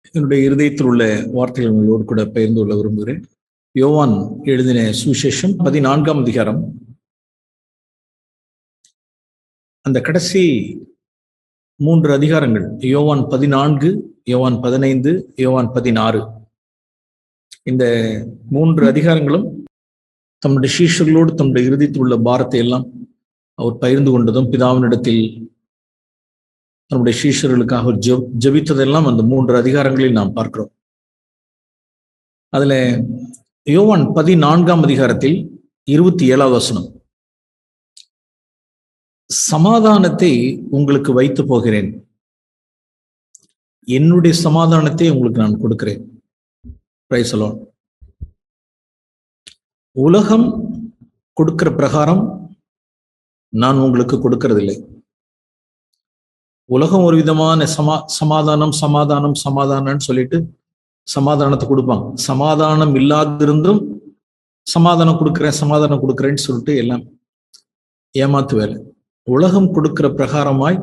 என்னுடைய இருதயத்தில் உள்ள வார்த்தைகள் உங்களோடு கூட பகிர்ந்து கொள்ள விரும்புகிறேன். யோவான் எழுதின சுவிசேஷம் 14ஆம் அதிகாரம், அந்த கடைசி 3 அதிகாரங்கள், யோவான் 14, யோவான் 15, யோவான் 16, இந்த 3 அதிகாரங்களும் தம்முடைய சீஷர்களோடு தம்முடைய இருதயத்தில் உள்ள பாரத்தை எல்லாம் அவர் பகிர்ந்து கொண்டதும், பிதாவினிடத்தில் தன்னுடைய சீஷர்களுக்காக அவர் ஜெபித்ததெல்லாம் அந்த 3 அதிகாரங்களில் நாம் பார்க்கிறோம். அதுல யோவான் 14ஆம் அதிகாரத்தில் 27வது வசனம், சமாதானத்தை உங்களுக்கு வைத்து போகிறேன், என்னுடைய சமாதானத்தை உங்களுக்கு நான் கொடுக்கிறேன். Praise the Lord. உலகம் கொடுக்கிற பிரகாரம் நான் உங்களுக்கு கொடுக்கறதில்லை. உலகம் ஒரு விதமான சமாதானம் சமாதானம் சமாதானம்னு சொல்லிட்டு சமாதானத்தை கொடுப்பாங்க. சமாதானம் இல்லாதிருந்தும் சமாதானம் கொடுக்குறேன்னு சொல்லிட்டு எல்லாம் ஏமாத்து வேலை. உலகம் கொடுக்கிற பிரகாரமாய்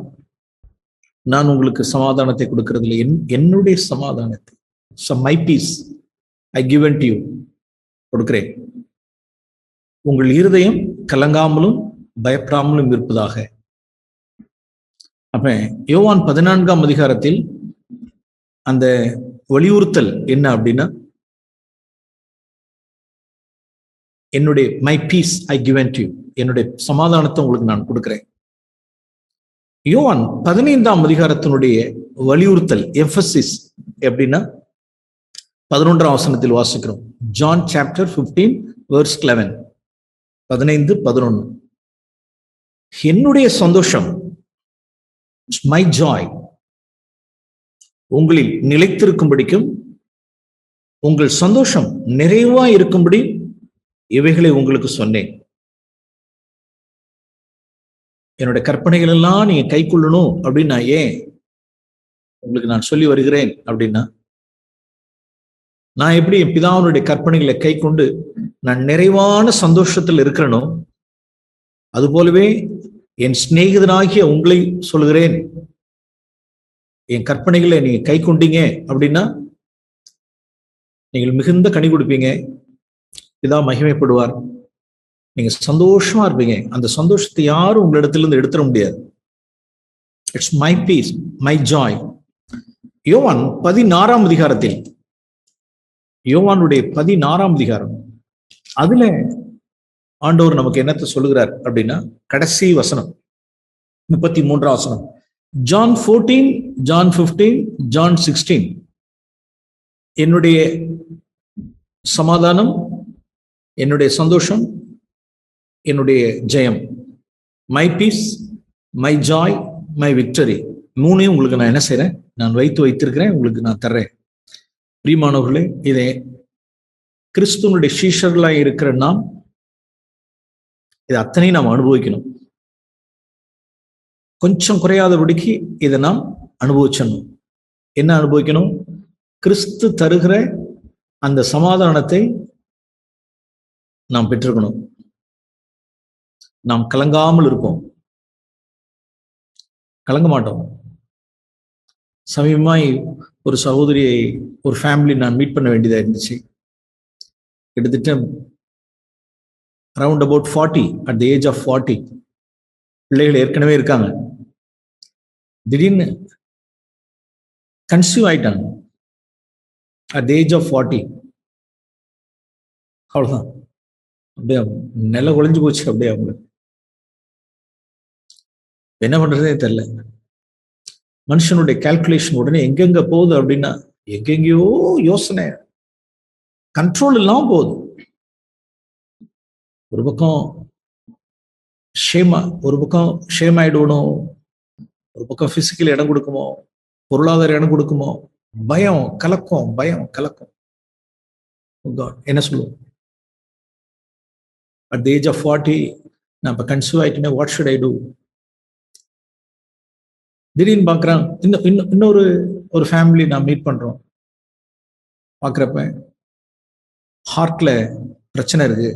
நான் உங்களுக்கு சமாதானத்தை கொடுக்கறதில்லை, என்னுடைய சமாதானத்தை, my peace I given to you, கொடுக்கிறேன். உங்கள் இருதயம் கலங்காமலும் பயப்படாமலும் இருப்பதாக. அப்ப யோவான் 14ஆம் அதிகாரத்தில் அந்த வலியுறுத்தல் என்ன அப்படின்னா, என்னுடைய my peace I given to you, என்னுடைய சமாதானத்தை உங்களுக்கு நான் கொடுக்கிறேன். யோவான் 15ஆம் அதிகாரத்தினுடைய வலியுறுத்தல் எம்பசிஸ் எப்படின்னா, 11ஆம் வசனத்தில் வாசிக்கிறோம். John chapter 15 verse 11, 15-11. என்னுடைய சந்தோஷம், மை ஜாய், உங்களில் நிலைத்திருக்கும்படிக்கும் உங்கள் சந்தோஷம் நிறைவா இருக்கும்படி இவைகளை உங்களுக்கு சொன்னேன். என்னுடைய கற்பனைகள் எல்லாம் நீங்க கை கொள்ளணும் அப்படின்னு நான் ஏன் உங்களுக்கு நான் சொல்லி வருகிறேன் அப்படின்னா, நான் எப்படி என் பிதாவினுடைய கற்பனைகளை கை கொண்டு நான் நிறைவான சந்தோஷத்தில் இருக்கிறேனோ, அது போலவே என் சிநேகிதனாகிய உங்களை சொல்கிறேன், என் கற்பனைகளை நீங்க கை கொண்டீங்க அப்படின்னா நீங்கள் மிகுந்த கனி கொடுப்பீங்க, பிதா மகிமைப்படுவார், நீங்க சந்தோஷமா இருப்பீங்க. அந்த சந்தோஷத்தை யாரும் உங்களிடத்திலிருந்து எடுத்துட முடியாது. It's my peace, my joy. யோவான் 16ஆம் அதிகாரத்தில், யோவானுடைய 16ஆம் அதிகாரம், அதுல ஆண்டவர் நமக்கு என்னத்தை சொல்லுகிறார் அப்படின்னா, கடைசி வசனம் 33ஆம் வசனம், ஜான் 14, ஜான் 15, ஜான் 16, என்னுடைய சமாதானம், என்னுடைய சந்தோஷம், என்னுடைய ஜெயம், my peace, my joy, my victory, மூணையும் உங்களுக்கு நான் என்ன செய்யறேன், நான் வைத்திருக்கிறேன், உங்களுக்கு நான் தர்றேன். பிரியமானவர்களே, இதை கிறிஸ்துவனுடைய சீஷர்களாய் இருக்கிற நாம் இதை அத்தனையும் நாம் அனுபவிக்கணும். கொஞ்சம் குறையாதபடிக்கு இதை நாம் அனுபவிச்சிடணும். என்ன அனுபவிக்கணும்? கிறிஸ்து தருகிற அந்த சமாதானத்தை நாம் பெற்றிருக்கணும். நாம் கலங்காமல் இருப்போம், கலங்க மாட்டோம். சமீபமாய் ஒரு சகோதரியை, ஒரு ஃபேமிலி நான் மீட் பண்ண வேண்டியதா இருந்துச்சு. கிட்டத்தட்ட around about 40, at the age of 40, பிள்ளைகள் ஏற்கனவே இருக்காங்க. திடீர்னு கன்சீவ் ஆயிட்டாங்க at the age of 40. அவ்வளவுதான், அப்படியே நில குலைஞ்சு போச்சு. அப்படியே அவங்க என்ன பண்றதே தெரியல. மனுஷனுடைய கால்குலேஷன் உடனே எங்கெங்க போகுது அப்படின்னா, எங்கெங்கயோ யோசனை, கண்ட்ரோல் இல்லாம போகுது. ஒரு பக்கம் ஒரு பக்கம் ஷேம் ஆயிடுவணும், ஒரு பக்கம் பிசிக்கல் இடம் கொடுக்குமோ, பொருளாதார இடம் கொடுக்குமோ, பயம் கலக்கம், பயம் கலக்கம். என்ன சொல்லுவோம்? at the age of 40 நான் இப்ப கன்சீவ் ஆயிட்டேன், வாட் ஷுட் ஐ டூ? திடீர்னு பாக்குறான், இன்னொரு ஒரு ஃபேமிலி நான் மீட் பண்றோம். பாக்குறப்ப ஹார்ட்ல பிரச்சனை இருக்கு,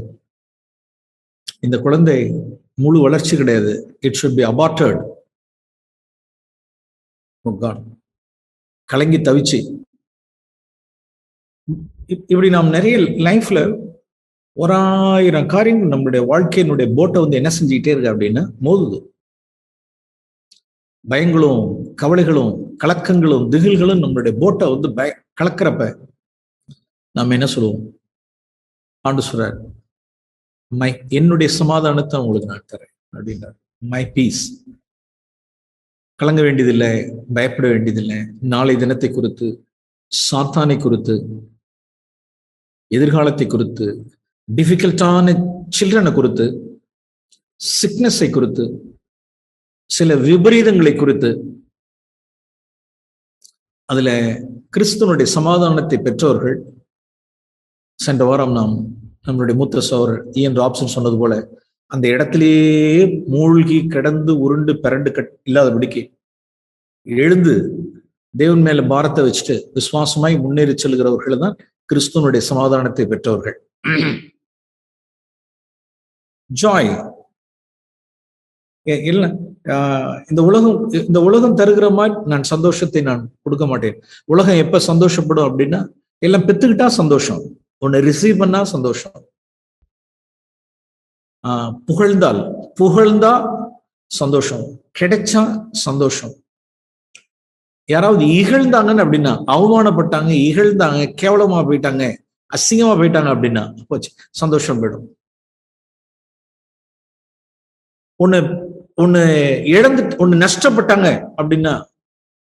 இந்த குழந்தை முழு வளர்ச்சி கிடையாது, இட் ஷுட் பி அபார்ட்டட். கலங்கி தவிச்சு இப்படி நாம் நிறைய லைஃப்ல 1000 காரியங்கள் நம்மளுடைய வாழ்க்கையினுடைய போட்டை வந்து என்ன செஞ்சுக்கிட்டே இருக்கு அப்படின்னா மோதுது. பயங்களும் கவலைகளும் கலக்கங்களும் திகில்களும் நம்மளுடைய போட்டை வந்து கலக்கிறப்ப நம்ம என்ன சொல்லுவோம்? ஆண்டு சொல்றார், என்னுடைய சமாதானத்தை உங்களுக்கு நான் தரேன் அப்படின்றார். My peace. கலங்க வேண்டியதில்லை, பயப்பட வேண்டியதில்லை. நாளை தினத்தை குறித்து, சாத்தானை குறித்து, எதிர்காலத்தை குறித்து, டிஃபிகல்ட்டான சில்ட்ரனை குறித்து, சிக்னஸை குறித்து, சில விபரீதங்களை குறித்து, அதுல கிறிஸ்துவனுடைய சமாதானத்தை பெற்றவர்கள், சென்ற வாரம் நாம் நம்மளுடைய மூத்த சகோதரர் இஎன் ராப்சன் சொன்னது போல அந்த இடத்திலேயே மூழ்கி கிடந்து உருண்டு பிறண்டு இல்லாதபடிக்கு எழுந்து தேவன் மேல பாரத்தை வச்சுட்டு விசுவாசமாய் முன்னேறி செல்கிறவர்கள் தான் கிறிஸ்துவனுடைய சமாதானத்தை பெற்றவர்கள். ஜாய் இல்ல, இந்த உலகம் தருகிற மாதிரி நான் சந்தோஷத்தை நான் கொடுக்க மாட்டேன். உலகம் எப்ப சந்தோஷப்படும் அப்படின்னா, எல்லாம் பெத்துக்கிட்டா சந்தோஷம், உன்னை ரிசீவ் பண்ணா சந்தோஷம், புகழ்ந்தா சந்தோஷம், கிடைச்சா சந்தோஷம். யாராவது இகழ்ந்தாங்கன்னு அப்படின்னா, அவமானப்பட்டாங்க, இகழ்ந்தாங்க, கேவலமா போயிட்டாங்க, அசிங்கமா போயிட்டாங்க அப்படின்னா போச்சு, சந்தோஷம் போயிடும். ஒண்ணு இழந்துட்டு ஒண்ணு நஷ்டப்பட்டாங்க அப்படின்னா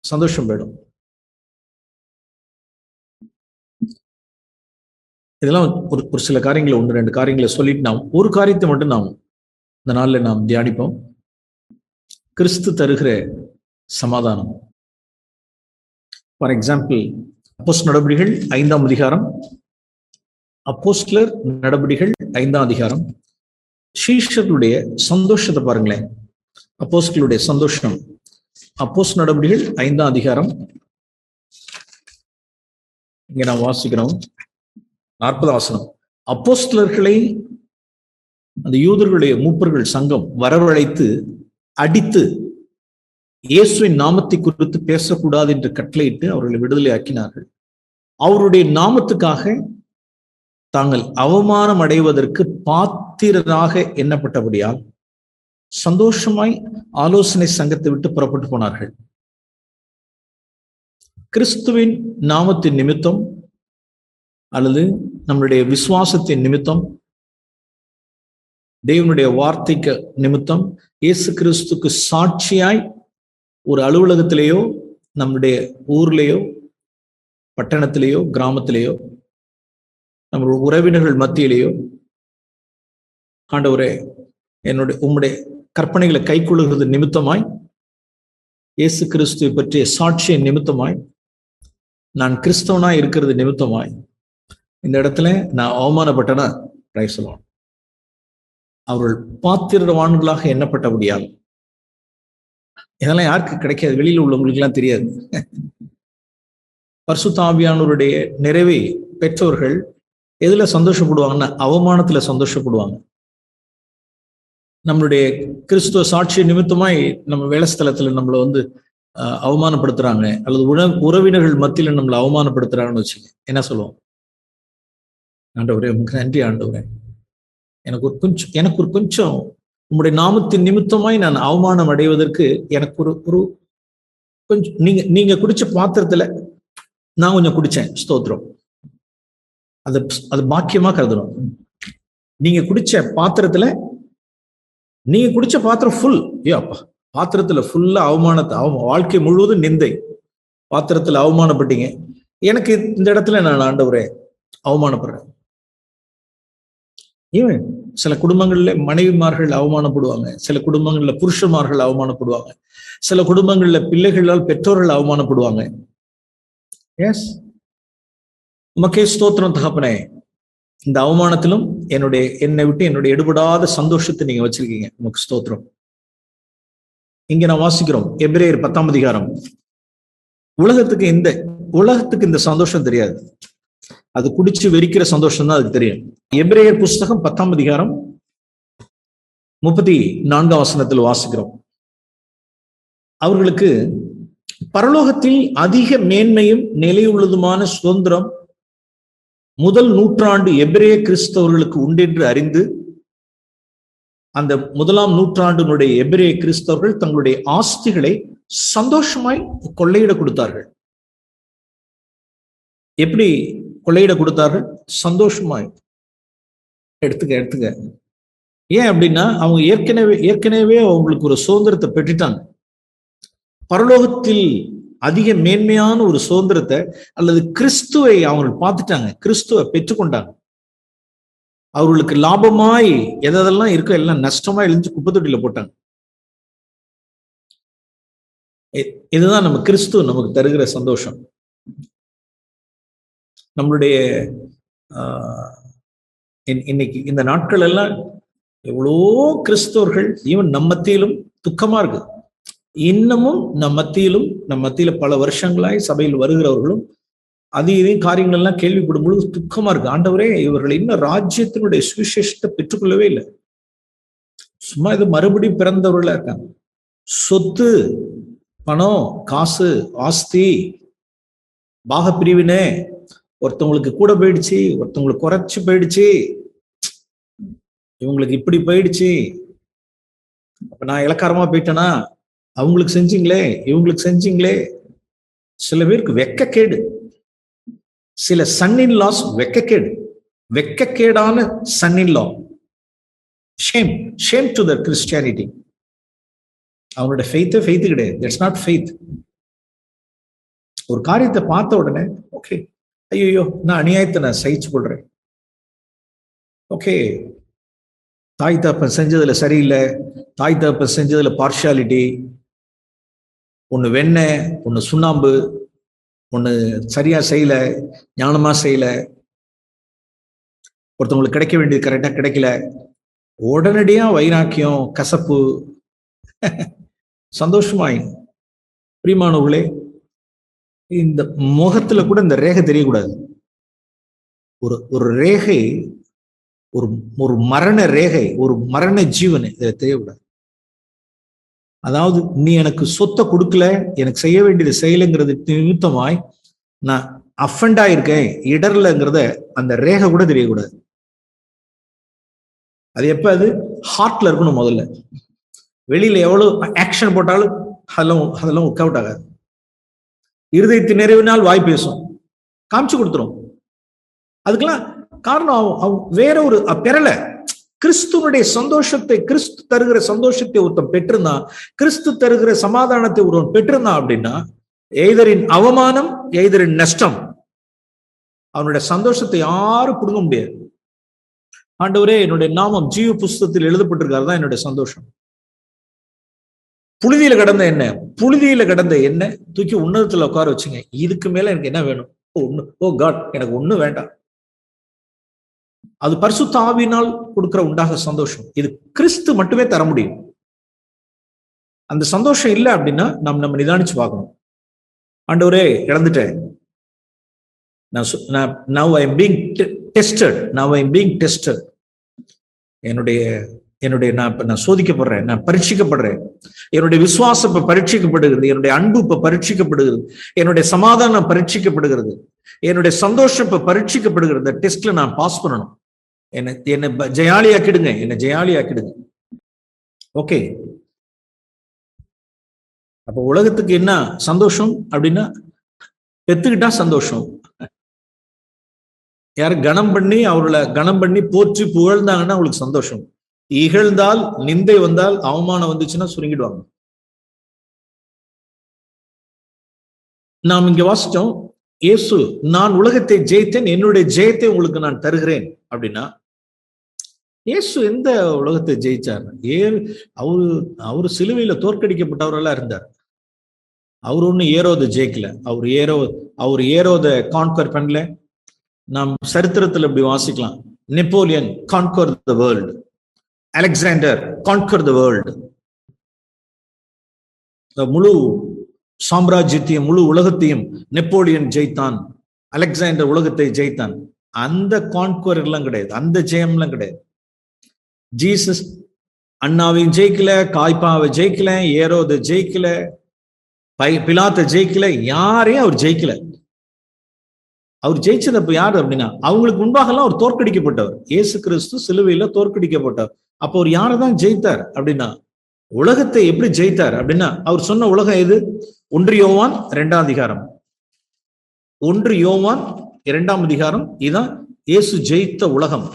சந்தோஷம் போயிடும். இதெல்லாம் ஒரு சில காரியங்களை 1-2 காரியங்களை சொல்லிட்டு நாம் ஒரு காரியத்தை மட்டும் நாம் இந்த நாள்ல நாம் தியானிப்போம். கிறிஸ்து தருகிற சமாதானம். ஃபார் எக்ஸாம்பிள், அப்போஸ்தலர் நடபடிகள் 5ஆம் அதிகாரம், அப்போஸ்தலர் நடபடிகள் 5ஆம் அதிகாரம், சீஷர்களுடைய சந்தோஷத்தை பாருங்களேன். அப்போஸ்தலருடைய சந்தோஷம். அப்போஸ்தலர் நடபடிகள் 5ஆம் அதிகாரம், இங்க நாம் வாசிக்கிறோம் 40ஆம் வசனம். அப்போஸ்தலர்களை அந்த யூதர்களுடைய மூப்பர்கள் சங்கம் வரவழைத்து அடித்து இயேசுவின் நாமத்தை குறித்து பேசக்கூடாது என்று கட்டளையிட்டு அவர்களை விடுதலை ஆக்கினார்கள். அவருடைய நாமத்துக்காக தாங்கள் அவமானம் அடைவதற்கு பாத்திரராக எண்ணப்பட்டபடியால் சந்தோஷமாய் ஆலோசனை சங்கத்தை விட்டு புறப்பட்டு போனார்கள். கிறிஸ்துவின் நாமத்தின் நிமித்தம் அல்லது நம்மளுடைய விசுவாசத்தின் நிமித்தம், தேவனுடைய வார்த்தைக்கு நிமித்தம், இயேசு கிறிஸ்துக்கு சாட்சியாய் ஒரு அலுவலகத்திலேயோ, நம்முடைய ஊர்லேயோ, பட்டணத்திலேயோ, கிராமத்திலேயோ, நம்மளுடைய உறவினர்கள் மத்தியிலேயோ, ஆண்டவரே உம்முடைய கற்பனைகளை கைக்கொள்ளுகிறது நிமித்தமாய், இயேசு கிறிஸ்துவை பற்றிய சாட்சியின் நிமித்தமாய், நான் கிறிஸ்தவனாய் இருக்கிறது நிமித்தமாய் இந்த இடத்துல நான் அவமானப்பட்டேன்னா பிரைஸ் சொல்லுவான். அவர்கள் பாத்திரவான்களாக எண்ணப்பட்டபடியால். இதெல்லாம் யாருக்கு கிடைக்காது? வெளியில் உள்ளவங்களுக்கு எல்லாம் தெரியாது. பரிசுத்த ஆவியானவருடைய நிறைவை பெற்றவர்கள் எதுல சந்தோஷப்படுவாங்கன்னா அவமானத்துல சந்தோஷப்படுவாங்க. நம்மளுடைய கிறிஸ்துவ சாட்சி நிமித்தமாய் நம்ம வேலை ஸ்தலத்துல நம்மளை வந்து அவமானப்படுத்துறாங்க, அல்லது உறவினர்கள் மத்தியில நம்மளை அவமானப்படுத்துறாங்கன்னு வச்சுங்க, என்ன சொல்லுவோம்? ஆண்டவரே உங்களுக்கு நன்றி ஆண்டவரே, எனக்கு ஒரு கொஞ்சம் உங்களுடைய நாமத்தின் நிமித்தமாய் நான் அவமானம் அடைவதற்கு எனக்கு ஒரு கொஞ்சம் நீங்க குடிச்ச பாத்திரத்துல நான் கொஞ்சம் குடிச்சேன், ஸ்தோத்திரம். அது பாக்கியமா கருதுறோம். நீங்க குடிச்ச பாத்திரத்துல, நீங்க குடிச்ச பாத்திரம் ஃபுல், அப்பா பாத்திரத்துல ஃபுல்லா வாழ்க்கை முழுவதும் நிந்தை, பாத்திரத்துல அவமானப்பட்டீங்க. எனக்கு இந்த இடத்துல நான் ஆண்டவரே அவமானப்படுறேன். ஏன் சில குடும்பங்கள்ல மனைவிமார்கள் அவமானப்படுவாங்க, சில குடும்பங்கள்ல புருஷன்மார்கள் அவமானப்படுவாங்க, சில குடும்பங்கள்ல பிள்ளைகளால் பெற்றோர்கள் அவமானப்படுவாங்க. எஸ், உமக்கே ஸ்தோத்திரம் தகப்பனே. இந்த அவமானத்திலும் என்னை விட்டு என்னுடைய எடுபடாத சந்தோஷத்தை நீங்க வச்சிருக்கீங்க, உமக்கு ஸ்தோத்திரம். இங்க நான் வாசிக்கிறோம் எபிரேயர் 10ஆம் அதிகாரம். உலகத்துக்கு இந்த சந்தோஷம் தெரியாது, அது குடிச்சு வெறிக்கிற சந்தோஷம் தான் அதுக்கு தெரியும். எபிரேயர் புஸ்தகம் 10ஆம் அதிகாரம் 34ஆம் வசனத்தில் வாசிக்கிறோம். அவர்களுக்கு பரலோகத்தில் அதிக மேன்மையும் நிலையுள்ளதுமான சுதந்திரம் முதல் நூற்றாண்டு எபிரேய கிறிஸ்தவர்களுக்கு உண்டென்று அறிந்து அந்த முதலாம் நூற்றாண்டினுடைய எபிரேய கிறிஸ்தவர்கள் தங்களுடைய ஆஸ்திகளை சந்தோஷமாய் கொள்ளையிட கொடுத்தார்கள். எப்படி கொள்ளையிட கொடுத்தார்கள்? சந்தோஷமாய். எடுத்துக்க. ஏன் அப்படின்னா அவங்க ஏற்கனவே அவங்களுக்கு ஒரு சுதந்திரத்தை பெற்றுட்டாங்க. பரலோகத்தில் அதிக மேன்மையான ஒரு சுதந்திரத்தை அல்லது கிறிஸ்துவை அவங்க பார்த்துட்டாங்க, கிறிஸ்துவை பெற்றுக்கொண்டாங்க. அவர்களுக்கு லாபமாய் எதெல்லாம் இருக்கோ எல்லாம் நஷ்டமா எழுந்து குப்பை தொட்டியில போட்டாங்க. இதுதான் நம்ம கிறிஸ்து நமக்கு தருகிற சந்தோஷம். நம்மளுடைய இன்னைக்கு இந்த நாட்கள் எல்லாம் எவ்வளோ கிறிஸ்தவர்கள் ஈவன் நம்ம மத்தியிலும் துக்கமா இருக்கு. இன்னமும் நம் மத்தியில பல வருஷங்களாய் சபையில் வருகிறவர்களும் இதையும் காரியங்கள் எல்லாம் கேள்விப்படும் பொழுது துக்கமா இருக்கு. ஆண்டவரே, இவர்கள் இன்னும் ராஜ்யத்தினுடைய சுவிசேஷத்தை பெற்றுக்கொள்ளவே இல்லை. சும்மா இது மறுபடியும் பிறந்தவர்களா இருக்காங்க. சொத்து, பணம், காசு, ஆஸ்தி, பாகப்பிரிவினை, ஒருத்தவங்களுக்கு கூட போயிடுச்சு, ஒருத்தவங்களுக்கு குறைச்சு போயிடுச்சு, இவங்களுக்கு இப்படி போயிடுச்சு, அப்ப நான் இலக்காரமா போயிட்டேனா, அவங்களுக்கு செஞ்சீங்களே, இவங்களுக்கு செஞ்சீங்களே. சில பேருக்கு வெக்கக்கேடு, சில சன்னின் லாஸ் வெக்கக்கேடான son in law. Shame to the Christianity. அவனோட ஃபெய்த் கிடையாது. That's not faith. ஒரு காரியத்தை பார்த்த உடனே ஓகே, ஐயோ நான் அநியாயத்தை நான் சகிச்சு கொள்றேன், ஓகே, தாய் தகப்பன் செஞ்சதுல சரியில்லை, தாய் தகப்பன் செஞ்சதுல பார்ஷியாலிட்டி, ஒன்று வெண்ணெய், ஒன்று சுண்ணாம்பு, ஒன்று சரியா செய்யல, ஞானமா செய்யல, ஒருத்தவங்களுக்கு கிடைக்க வேண்டியது கரெக்டா கிடைக்கல, உடனடியா வைராக்கியம், கசப்பு, சந்தோஷமாய். பிரியமானவர்களே, இந்த முகத்துல கூட இந்த ரேகை தெரியக்கூடாது. ஒரு ரேகை, ஒரு மரண ரேகை, ஒரு மரண ஜீவன் இதை தெரியக்கூடாது. அதாவது நீ எனக்கு சொத்தை கொடுக்கல, எனக்கு செய்ய வேண்டியது செய்யலைங்கிறது நிமித்தமாய் நான் அஃபண்ட் ஆயிருக்கேன், இடர்லங்கிறத அந்த ரேகை கூட தெரியக்கூடாது. அது எப்ப? அது ஹார்ட்ல இருக்கணும் முதல்ல. வெளியில எவ்வளவு ஆக்ஷன் போட்டாலும் அதெல்லாம் ஒர்க் அவுட் ஆகாது. இருதயத்து நிறைவினால் வாய் பேசும், காமிச்சு கொடுத்துரும். அதுக்கெல்லாம் காரணம் வேற ஒரு பெறல. கிறிஸ்துவனுடைய சந்தோஷத்தை, கிறிஸ்து தருகிற சந்தோஷத்தை ஒருத்தன் பெற்றிருந்தான், கிறிஸ்து தருகிற சமாதானத்தை ஒருவன் பெற்றிருந்தான் அப்படின்னா, எய்தரின் அவமானம், எய்தரின் நஷ்டம், அவனுடைய சந்தோஷத்தை யாரும் புடுங்க முடியாது. ஆண்டவரே, என்னுடைய நாமம் ஜீவ புஸ்தகத்தில் எழுதப்பட்டிருக்காரு தான் என்னுடைய சந்தோஷம். புழுதியில கடந்த என்ன தூக்கி உன்னதத்துல உட்கார வச்சுங்க. இதுக்கு மேல எனக்கு என்ன வேணும்? ஓ காட், எனக்கு ஒண்ணு வேண்டாம். அது பரிசுத்த ஆவியினால் கொடுக்கிற உண்டாக சந்தோஷம். இது கிறிஸ்து மட்டுமே தர முடியும். அந்த சந்தோஷம் இல்லை அப்படின்னா நம்ம நிதானிச்சு பார்க்கணும். ஆண்டவரே, இழந்துட்டேன், now I am being tested. என்னுடைய நான் சோதிக்கப்படுறேன், நான் பரீட்சிக்கப்படுறேன். என்னுடைய விசுவாசம் இப்ப பரீட்சிக்கப்படுகிறது, என்னுடைய அன்பு இப்ப பரீட்சிக்கப்படுகிறது, என்னுடைய சமாதானம் பரீட்சிக்கப்படுகிறது, என்னுடைய சந்தோஷம் இப்ப பரீட்சிக்கப்படுகிறது. இந்த டெஸ்ட்ல நான் பாஸ் பண்ணணும். என்னை ஜெயாலியாக்கிடுங்க. ஓகே, அப்ப உலகத்துக்கு என்ன சந்தோஷம் அப்படின்னா, பெத்துக்கிட்டா சந்தோஷம். யாரு அவர்களை கணம் பண்ணி போற்றி புகழ்ந்தாங்கன்னா அவங்களுக்கு சந்தோஷம். இகழ்ந்தால், நிந்தை வந்தால், அவமானம் வந்துச்சுன்னா சுருங்கிடுவாங்க. நாம் இங்க வாசிச்சோம், இயேசு நான் உலகத்தை ஜெயித்தேன், என்னுடைய ஜெயத்தை உங்களுக்கு நான் தருகிறேன் அப்படின்னா, இயேசு எந்த உலகத்தை ஜெயிச்சார்? அவரு சிலுவையில தோற்கடிக்கப்பட்டவரெல்லாம் இருந்தார். அவர் ஒண்ணு ஏரோத ஜெயிக்கல. அவர் ஏரோத கான்கர் பண்ணல. நாம் சரித்திரத்துல இப்படி வாசிக்கலாம், Napoleon conquer the world, Alexander conquer the world. முழு சாம்ராஜ்யத்தையும் முழு உலகத்தையும் நெப்போலியன் ஜெயித்தான், அலெக்சாண்டர் உலகத்தை ஜெயித்தான். அந்த கான்கர் எல்லாம் கிடையாது, அந்த ஜெயம்லாம் கிடையாது. ஜீசஸ் அண்ணாவையும் ஜெயிக்கல, காய்பாவை ஜெயிக்கல, ஏரோத ஜெயிக்கல, பிலாத்தை ஜெயிக்கல, யாரையும் அவர் ஜெயிக்கல. அவர் ஜெயிச்சது அப்ப யாரு அப்படின்னா, அவங்களுக்கு முன்பாகலாம் அவர் தோற்கடிக்கப்பட்டவர். இயேசு கிறிஸ்து சிலுவையில தோற்கடிக்கப்பட்டவர். அப்போ அவர் யாரைதான் ஜெயித்தார் அப்படின்னா, உலகத்தை எப்படி ஜெயித்தார் அப்படின்னா, அவர் சொன்ன உலகம் எது? 1 யோவான் 2ஆம் அதிகாரம். 1 யோவான் 2ஆம் அதிகாரம். இதுதான் இயேசு ஜெயித்த உலகம்.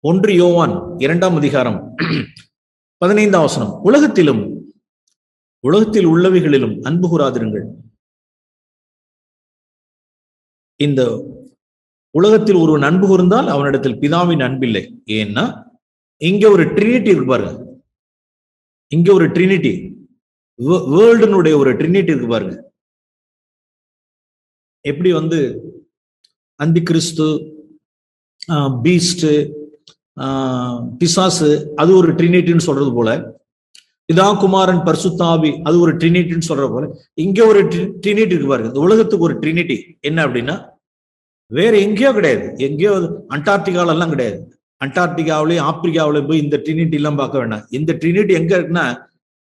1 யோவான் 2ஆம் அதிகாரம் 15ஆம் வசனம். உலகத்தில் உள்ளவைகளிலும் அன்பு கூறாதிருங்கள். இந்த உலகத்தில் ஒருவன் அன்பு கூர்ந்தால் அவனிடத்தில் பிதாவின் அன்பில்லை. ஏன்னா இங்க ஒரு ட்ரினிட்டி இருக்கு பாருங்க. இங்க ஒரு ட்ரினிட்டி, வேர்ல்டுனுடைய ஒரு ட்ரினிட்டி இருக்கு பாருங்க. எப்படி அந்தி கிறிஸ்து, பீஸ்ட், பிசாசு அது ஒரு ட்ரினிட்டின்னு சொல்றது போல, பிதா குமாரன் பரிசுத்தாவி அது ஒரு ட்ரினிட்டின்னு சொல்ற போல, இங்க ஒரு ட்ரினிட்டி இருக்கு பாருங்க. இந்த உலகத்துக்கு ஒரு ட்ரினிட்டி என்ன அப்படின்னா, வேற எங்கேயோ கிடையாது. எங்கேயோ அண்டார்டிகால எல்லாம் கிடையாது. அண்டார்டிகாவிலேயும் ஆப்பிரிக்காவிலையும் போய் இந்த ட்ரினிட்டி எல்லாம் பார்க்க வேண்டாம். இந்த ட்ரினிட்டி எங்க இருக்குன்னா,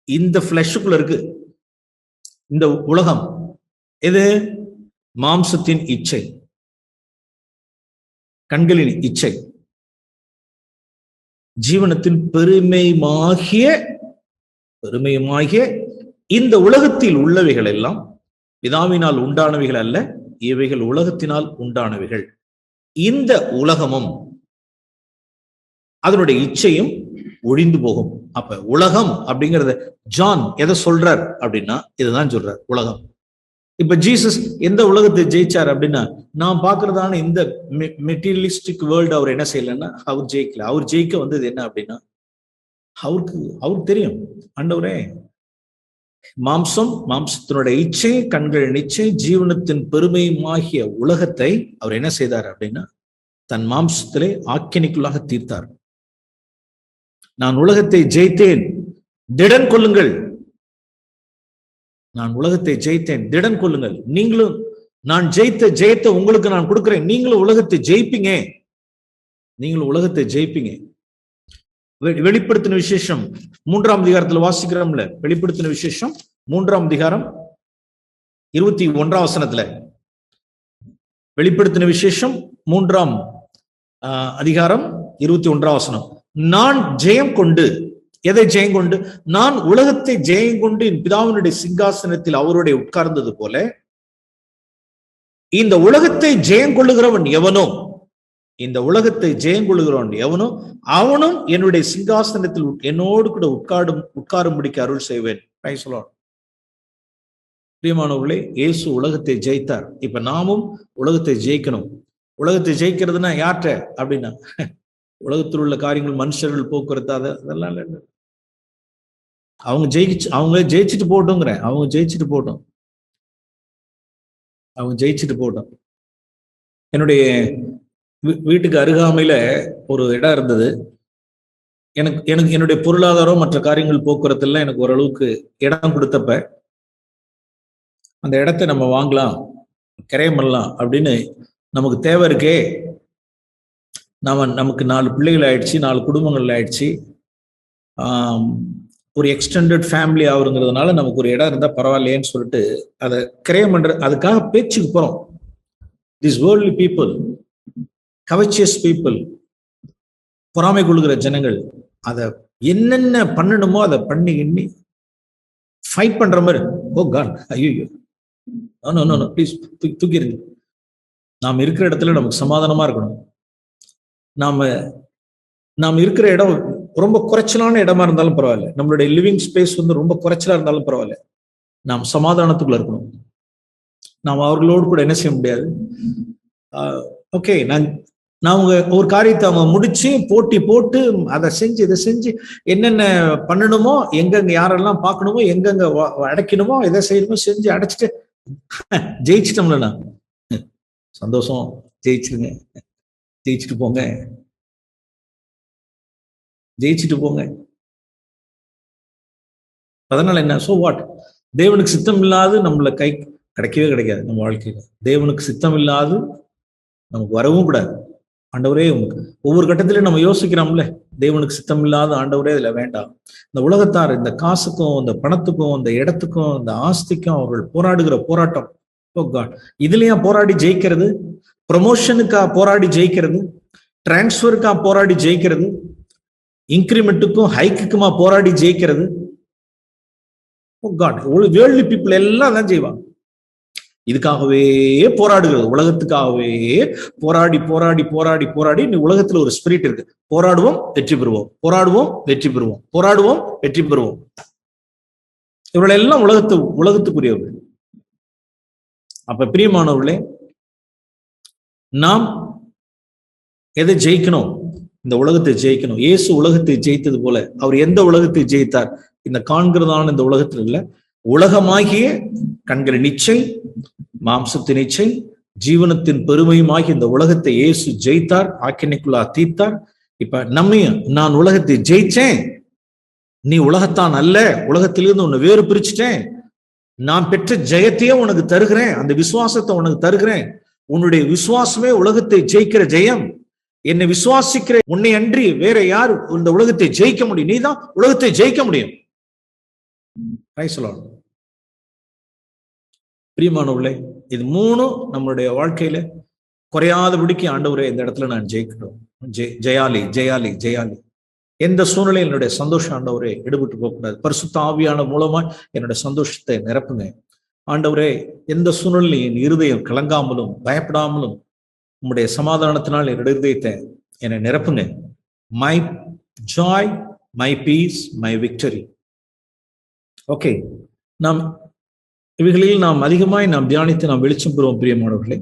இந்த பிளஷுக்குள்ள இருக்கு. இந்த உலகம் எது? மாம்சத்தின் இச்சை, கண்களின் இச்சை, ஜீவனத்தின் பெருமையுமாகிய இந்த உலகத்தில் உள்ளவைகள் எல்லாம் பிதாவினால் உண்டானவைகள் அல்ல, இவைகள் உலகத்தினால் உண்டானவைகள். இந்த உலகமும் அதனுடைய இச்சையும் ஒழிந்து போகும். அப்ப உலகம் அப்படிங்கறத ஜான் எதை சொல்றார் அப்படின்னா, இதுதான் சொல்றார் உலகம். இப்ப ஜீசஸ் எந்த உலகத்தை ஜெயிச்சார் அப்படின்னா, நான் பாக்குறதான இந்த மெட்டீரியலிஸ்டிக் வேர்ல்டு அவர் என்ன செய்யலன்னா, அவர் ஜெயிக்கல. அவர் ஜெயிக்க வந்தது என்ன அப்படின்னா, அவருக்கு தெரியும், ஆண்டவரே மாம்சத்தினுடைய இச்சை, கண்களின் இச்சை, ஜீவனத்தின் பெருமையுமாகிய உலகத்தை அவர் என்ன செய்தார் அப்படின்னா, தன் மாம்சத்திலே ஆக்கினைக்குள்ளாக தீர்த்தார். நான் உலகத்தை ஜெயித்தேன், திடன் கொள்ளுங்கள். நான் உலகத்தை ஜெயித்தேன், திடன் கொள்ளுங்கள். நீங்களும் நான் ஜெயத்தை உங்களுக்கு நான் கொடுக்கிறேன். நீங்களும் உலகத்தை ஜெயிப்பீங்க. வெளிப்படுத்தின விசேஷம் 3ஆம் அதிகாரத்துல வாசிக்கிறோம்ல. வெளிப்படுத்தின விசேஷம் 3ஆம் அதிகாரம் 21ஆம் வசனத்துல, வெளிப்படுத்தின விசேஷம் 3ஆம் அதிகாரம் 21ஆம் வசனம். நான் ஜெயம் கொண்டு, எதை ஜெயம் கொண்டு? நான் உலகத்தை ஜெயம் கொண்டு என் பிதாவினுடைய சிங்காசனத்தில் அவருடைய உட்கார்ந்தது போல, இந்த உலகத்தை ஜெயம் கொள்ளுகிறவன் எவனோ, அவனும் என்னுடைய சிங்காசனத்தில் என்னோடு கூட உட்காரும்படிக்கு அருள் செய்வேன். பிரியமானவர்களே, இயேசு உலகத்தை ஜெயித்தார். இப்ப நாமும் உலகத்தை ஜெயிக்கணும். உலகத்தை ஜெயிக்கிறதுனா யார்கிட்ட அப்படின்னா, உலகத்தில் உள்ள காரியங்கள், மனுஷர்கள், போக்குவரத்து, அதெல்லாம் இல்லை. அவங்க ஜெயிச்சுட்டு போட்டோங்கிறேன். அவங்க ஜெயிச்சுட்டு போட்டோம். என்னுடைய வீட்டுக்கு அருகாமையில ஒரு இடம் இருந்தது. எனக்கு என்னுடைய பொருளாதாரம், மற்ற காரியங்கள், போக்குவரத்து எல்லாம் எனக்கு ஓரளவுக்கு இடம் கொடுத்தப்ப, அந்த இடத்த நம்ம வாங்கலாம், கிரயம் பண்ணலாம் அப்படின்னு நமக்கு தேவை இருக்கே. நமக்கு 4 பிள்ளைகள் ஆயிடுச்சு, 4 குடும்பங்கள் ஆயிடுச்சு, ஒரு எக்ஸ்டெண்டட் ஃபேமிலி ஆகுங்கிறதுனால நமக்கு ஒரு இடம் இருந்தா பரவாயில்லையேன்னு சொல்லிட்டு அதை கிரயம் பண்ற, அதுக்காக பேச்சுக்கு போறோம். திஸ் வேர்ல்ட்லி பீப்புள், கவச்சியஸ் பீப்புள், பொறாமை கொள்ளுகிற ஜனங்கள், அதை என்னென்ன பண்ணணுமோ அதை பண்ணி எண்ணி ஃபைட் பண்ற மாதிரி. ஓ காட், ஐயோ, நோ ப்ளீஸ் தூக்கிடுங்க. நாம் இருக்கிற இடத்துல நமக்கு சமாதானமா இருக்கணும். நாம இருக்கிற இடம் ரொம்ப குறைச்சலான இடமா இருந்தாலும் பரவாயில்ல, நம்மளுடைய லிவிங் ஸ்பேஸ் ரொம்ப குறைச்சலா இருந்தாலும் பரவாயில்ல, நாம் சமாதானத்துக்குள்ள இருக்கணும். நாம் அவர்களோடு கூட என்ன செய்ய முடியாது. ஓகே, நான் ஒரு காரியத்தை அவங்க முடிச்சு போட்டி போட்டு அதை செஞ்சு இதை செஞ்சு என்னென்ன பண்ணணுமோ, எங்கெங்க யாரெல்லாம் பார்க்கணுமோ, எங்கெங்க அடைக்கணுமோ, எதை செய்யணுமோ செஞ்சு அடைச்சிட்டு ஜெயிச்சிட்டோம்ல. நான் சந்தோஷம், ஜெயிச்சிருங்க, ஜெயிச்சுட்டு போங்க. அதனால என்ன, சோ வாட்? தேவனுக்கு சித்தம் இல்லாது நம்மள கை கிடைக்காது. நம்ம வாழ்க்கையில தேவனுக்கு சித்தம் இல்லாது நமக்கு வரவும் கூடாது. ஆண்டவரே, ஒவ்வொரு கட்டத்திலையும் நம்ம யோசிக்கிறோம்ல, தேவனுக்கு சித்தம் இல்லாத ஆண்டவரே இதுல வேண்டாம். இந்த உலகத்தார் இந்த காசுக்கும், இந்த பணத்துக்கும், இந்த இடத்துக்கும், இந்த ஆஸ்திக்கும் அவர்கள் போராடுகிற போராட்டம் ஓ காட், இதுலயா போராடி ஜெயிக்கிறது? ப்ரொமோஷனுக்கா போராடி ஜெயிக்கிறது? டிரான்ஸ்பருக்கா போராடி ஜெயிக்கிறது? இன்கிரிமெண்ட்டுக்கும் ஹைக்குமா போராடி ஜெயிக்கிறது? ஓ காட், வேர்ல்டு பீப்புள் எல்லாம் தான் செய்வாங்க. இதுக்காகவே போராடுகிறது, உலகத்துக்காகவே போராடி போராடி போராடி போராடி. இந்த உலகத்துல ஒரு ஸ்பிரிட் இருக்கு, போராடுவோம் வெற்றி பெறுவோம், போராடுவோம் வெற்றி பெறுவோம், போராடுவோம் வெற்றி பெறுவோம். இவர்கள் எல்லாம் உலகத்துக்குரியவர்கள். அப்ப பிரியமானவர்களே, நாம் எதை ஜெயிக்கணும்? இந்த உலகத்தை ஜெயிக்கணும். இயேசு உலகத்தை ஜெயித்தது போல அவர் எந்த உலகத்தை ஜெயித்தார்? இந்த காண்கிறதான இந்த உலகத்தில் இல்ல, உலகமாகிய கண்களின் இச்சை, மாம்சத்தின் இச்சை, ஜீவனத்தின் பெருமையுமாகி இந்த உலகத்தை இயேசு ஜெயித்தார், ஆக்கினைக்குள்ளா தீர்த்தார். இப்ப நம்மையும், நான் உலகத்தை ஜெயிச்சேன், நீ உலகத்தான் அல்ல, உலகத்திலிருந்து உன்னை வேறு பிரிச்சுட்டேன், நான் பெற்ற ஜெயத்தையே உனக்கு தருகிறேன், அந்த விசுவாசத்தை உனக்கு தருகிறேன். உன்னுடைய விசுவாசமே உலகத்தை ஜெயிக்கிற ஜெயம். என்னை விசுவாசிக்கிற உன்னை அன்றி வேற யார் இந்த உலகத்தை ஜெயிக்க முடியும்? நீதான் உலகத்தை ஜெயிக்க முடியும். பிரியமானவர்களே, இது மூணும் நம்மளுடைய வாழ்க்கையில குறையாதபடிக்கு ஆண்டவரே இந்த இடத்துல நான் ஜெயிக்கணும். ஜெயாலி ஜெயாலி ஜெயாலி. எந்த சூழ்நிலையில் என்னுடைய சந்தோஷம் ஆண்டவரே எடுபட்டு போகக்கூடாது. பரிசுத்த ஆவியான மூலமா என்னுடைய சந்தோஷத்தை நிரப்புங்க ஆண்டவரே. எந்த சூழ்நிலையில் என் இருதயம் கலங்காமலும் பயப்படாமலும் உங்களுடைய சமாதானத்தினால் என்னுடைய இருதயத்தை என்னை நிரப்புங்க. My joy, my peace, my victory. Okay, நாம் இவைகளில் நாம் அதிகமாய் நாம் தியானித்து நாம் வெளிச்சம் பெறுவோம் பிரியமானவர்களே.